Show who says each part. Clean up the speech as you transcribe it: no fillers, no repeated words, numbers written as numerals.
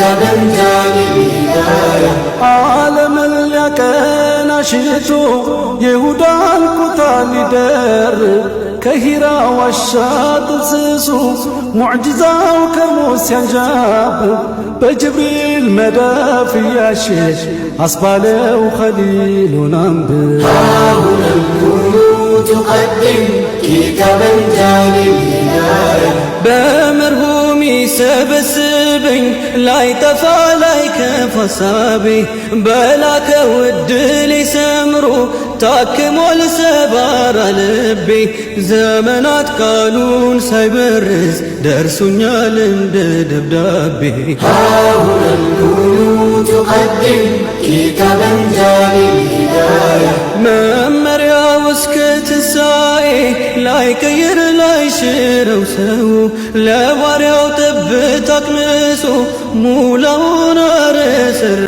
Speaker 1: كتابا جاني الهداية
Speaker 2: عالم اليقين شئتو يهودا الكتال در كهيرا والشاط سسو معجزة وكرموس ينجاب بجبريل مدى في شيخ أصبالي وخليل وننبر
Speaker 1: ها هنا الكون تقدم كتابا جاني الهداية
Speaker 3: بمرهومي سبسبኝ ላይጠፋ ላይከፋ ሳቢ በላከ ውድል ሰምሮ ታክሞል ሰባራ ልቤ ዘመናት ቃሉን ሳይበርዝ ደርሶኛል እንደ ደብዳቤ
Speaker 1: ها هنا الكون تقدم كتابا جاني الهداية
Speaker 3: መመሪያው እስከ ትንሣኤ ላይቀይር ላይሽረው ሰው ለባሪያው ጠብታ አቅምሶ ሙላውን አረሰረ